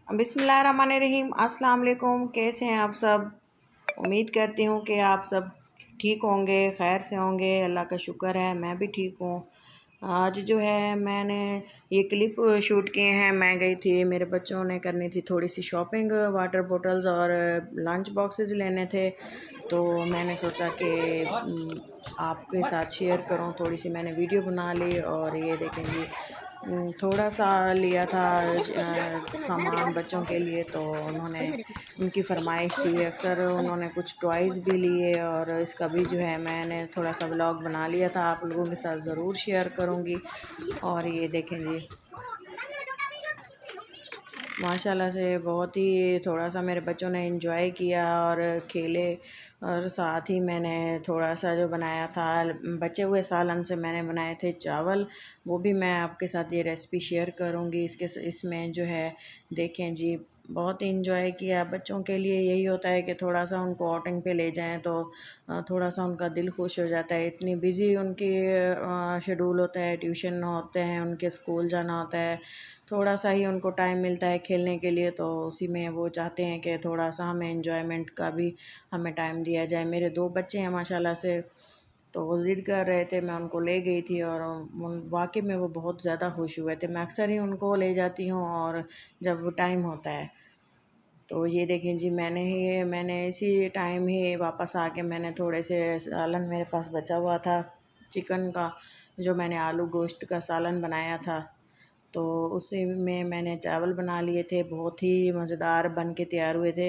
बिस्मिल्लाहिर्रहमानिर्रहीम। अस्सलाम वालेकुम। कैसे हैं आप सब? उम्मीद करती हूँ कि आप सब ठीक होंगे, खैर से होंगे। अल्लाह का शुक्र है मैं भी ठीक हूँ। आज जो है मैंने ये क्लिप शूट किए हैं। मैं गई थी, मेरे बच्चों ने करनी थी थोड़ी सी शॉपिंग, वाटर बोटल्स और लंच बॉक्सेस लेने थे। तो मैंने सोचा कि आपके साथ शेयर करूँ। थोड़ी सी मैंने वीडियो बना ली और ये देखें जी, थोड़ा सा लिया था सामान बच्चों के लिए। तो उन्होंने, उनकी फरमाइश थी, अक्सर उन्होंने कुछ टॉयज़ भी लिए और इसका भी जो है मैंने थोड़ा सा व्लॉग बना लिया था, आप लोगों के साथ ज़रूर शेयर करूँगी। और ये देखें जी, माशाल्लाह से बहुत ही थोड़ा सा मेरे बच्चों ने एंजॉय किया और खेले। और साथ ही मैंने थोड़ा सा जो बनाया था, बचे हुए सालन से मैंने बनाए थे चावल, वो भी मैं आपके साथ ये रेसिपी शेयर करूँगी। इसमें जो है देखें जी, बहुत इंजॉय किया। बच्चों के लिए यही होता है कि थोड़ा सा उनको आउटिंग पे ले जाएं तो थोड़ा सा उनका दिल खुश हो जाता है। इतनी बिज़ी उनकी शेड्यूल होता है, ट्यूशन होते हैं, उनके स्कूल जाना होता है, थोड़ा सा ही उनको टाइम मिलता है खेलने के लिए। तो उसी में वो चाहते हैं कि थोड़ा सा हमें एंजॉयमेंट का भी हमें टाइम दिया जाए। मेरे 2 बच्चे हैं माशाल्लाह से, तो वो ज़िद कर रहे थे, मैं उनको ले गई थी और वाकई में वो बहुत ज़्यादा खुश हुए थे। मैं अक्सर ही उनको ले जाती हूँ और जब टाइम होता है। तो ये देखें जी, मैंने इसी टाइम ही वापस आके मैंने थोड़े से सालन मेरे पास बचा हुआ था चिकन का, जो मैंने आलू गोश्त का सालन बनाया था, तो उसी में मैंने चावल बना लिए थे। बहुत ही मज़ेदार बन के तैयार हुए थे।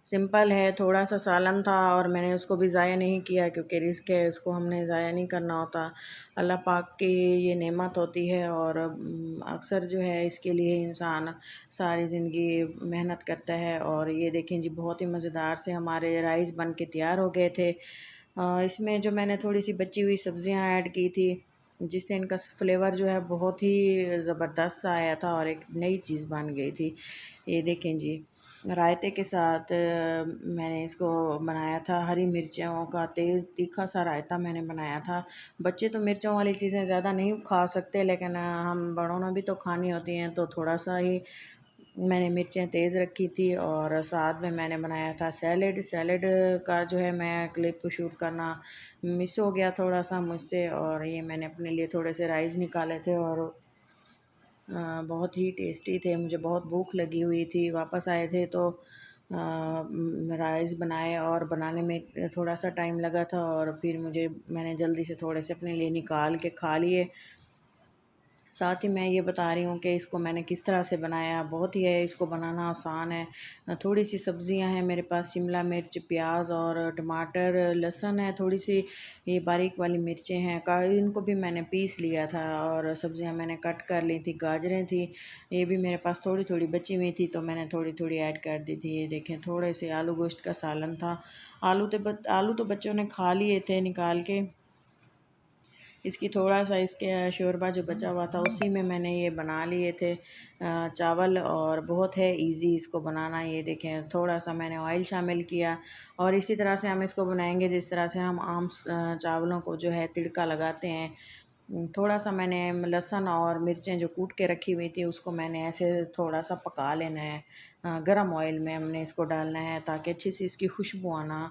सिंपल है, थोड़ा सा सालन था और मैंने उसको भी ज़ाया नहीं किया, क्योंकि रिस्क है, उसको हमने ज़ाया नहीं करना होता। अल्लाह पाक की ये नेमत होती है और अक्सर जो है इसके लिए इंसान सारी ज़िंदगी मेहनत करता है। और ये देखें जी, बहुत ही मज़ेदार से हमारे राइस बन के तैयार हो गए थे। इसमें जो मैंने थोड़ी सी बची हुई सब्ज़ियाँ ऐड की थी, जिससे इनका फ्लेवर जो है बहुत ही ज़बरदस्त सा आया था और एक नई चीज़ बन गई थी। ये देखें जी, रायते के साथ मैंने इसको बनाया था, हरी मिर्चों का तेज़ तीखा सा रायता मैंने बनाया था। बच्चे तो मिर्चों वाली चीज़ें ज़्यादा नहीं खा सकते, लेकिन हम बड़ों ने भी तो खानी होती हैं, तो थोड़ा सा ही मैंने मिर्चें तेज़ रखी थी। और साथ में मैंने बनाया था सैलेड। सैलेड का जो है मैं क्लिप शूट करना मिस हो गया थोड़ा सा मुझसे, और ये मैंने अपने लिए थोड़े से राइस निकाले थे और बहुत ही टेस्टी थे। मुझे बहुत भूख लगी हुई थी, वापस आए थे तो राइस बनाए और बनाने में थोड़ा सा टाइम लगा था, और फिर मैंने जल्दी से थोड़े से अपने लिए निकाल के खा लिए। साथ ही मैं ये बता रही हूँ कि इसको मैंने किस तरह से बनाया। बहुत ही है, इसको बनाना आसान है। थोड़ी सी सब्ज़ियाँ हैं मेरे पास, शिमला मिर्च, प्याज और टमाटर, लहसुन है, थोड़ी सी ये बारीक वाली मिर्चें हैं, इनको भी मैंने पीस लिया था। और सब्ज़ियाँ मैंने कट कर ली थी, गाजरें थी, ये भी मेरे पास थोड़ी थोड़ी बची हुई थी, तो मैंने थोड़ी थोड़ी ऐड कर दी थी। ये देखें, थोड़े से आलू गोश्त का सालन था। आलू तो बच्चों ने खा लिए थे निकाल के। इसकी थोड़ा सा इसके शोरबा जो बचा हुआ था, उसी में मैंने ये बना लिए थे चावल। और बहुत है इजी इसको बनाना। ये देखें, थोड़ा सा मैंने ऑयल शामिल किया और इसी तरह से हम इसको बनाएंगे जिस तरह से हम आम चावलों को जो है तिड़का लगाते हैं। थोड़ा सा मैंने लहसुन और मिर्चें जो कूट के रखी हुई थी, उसको मैंने ऐसे थोड़ा सा पका लेना है। गरम ऑयल में हमने इसको डालना है ताकि अच्छी सी इसकी खुशबू आना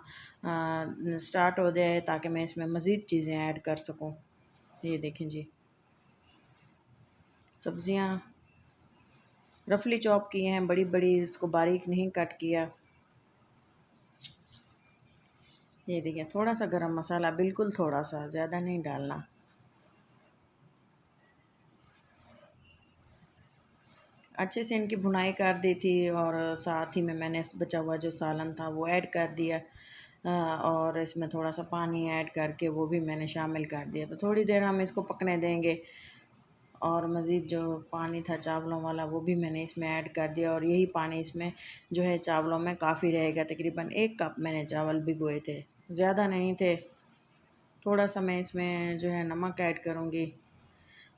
स्टार्ट हो जाए, ताकि मैं इसमें मज़ीद चीज़ें ऐड कर सकूं। ये देखें जी, सब्जियां रफली चॉप की हैं, बड़ी बड़ी, इसको बारीक नहीं कट किया। ये देखिए, थोड़ा सा गरम मसाला, बिल्कुल थोड़ा सा, ज़्यादा नहीं डालना। अच्छे से इनकी भुनाई कर दी थी और साथ ही में मैंने बचा हुआ जो सालन था वो ऐड कर दिया। और इसमें थोड़ा सा पानी ऐड करके वो भी मैंने शामिल कर दिया। तो थोड़ी देर हम इसको पकने देंगे। और मज़ीद जो पानी था चावलों वाला, वो भी मैंने इसमें ऐड कर दिया, और यही पानी इसमें जो है चावलों में काफ़ी रहेगा। तकरीबन 1 कप मैंने चावल भिगोए थे, ज़्यादा नहीं थे। थोड़ा सा मैं इसमें जो है नमक ऐड करूँगी।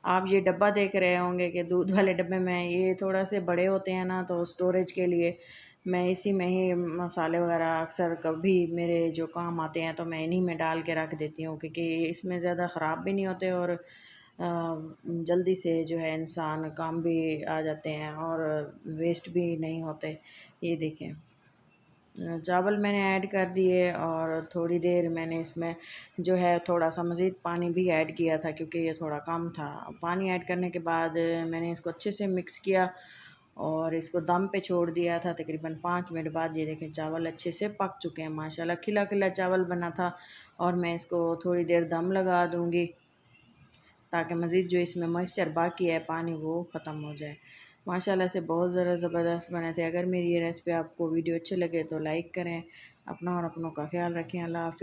आप ये डब्बा देख रहे होंगे कि दूध वाले डब्बे में, ये थोड़ा से बड़े होते हैं ना, तो स्टोरेज के लिए मैं इसी में ही मसाले वगैरह अक्सर कभी मेरे जो काम आते हैं तो मैं इन्हीं में डाल के रख देती हूँ, क्योंकि इसमें ज़्यादा ख़राब भी नहीं होते और जल्दी से जो है इंसान काम भी आ जाते हैं और वेस्ट भी नहीं होते। ये देखें, चावल मैंने ऐड कर दिए और थोड़ी देर मैंने इसमें जो है थोड़ा सा मज़ीद पानी भी ऐड किया था क्योंकि ये थोड़ा कम था। पानी ऐड करने के बाद मैंने इसको अच्छे से मिक्स किया और इसको दम पे छोड़ दिया था। तकरीबन 5 मिनट बाद ये देखें चावल अच्छे से पक चुके हैं माशाल्लाह, खिला खिला चावल बना था। और मैं इसको थोड़ी देर दम लगा दूँगी ताकि मज़ीद जो इसमें मॉइस्चर बाकी है पानी वो ख़त्म हो जाए। माशाल्लाह से बहुत ज़रा ज़बरदस्त बने थे। अगर मेरी ये रेसिपी आपको वीडियो अच्छे लगे तो लाइक करें। अपना और अपनों का ख्याल रखें। अल्लाह हाफ़िज़।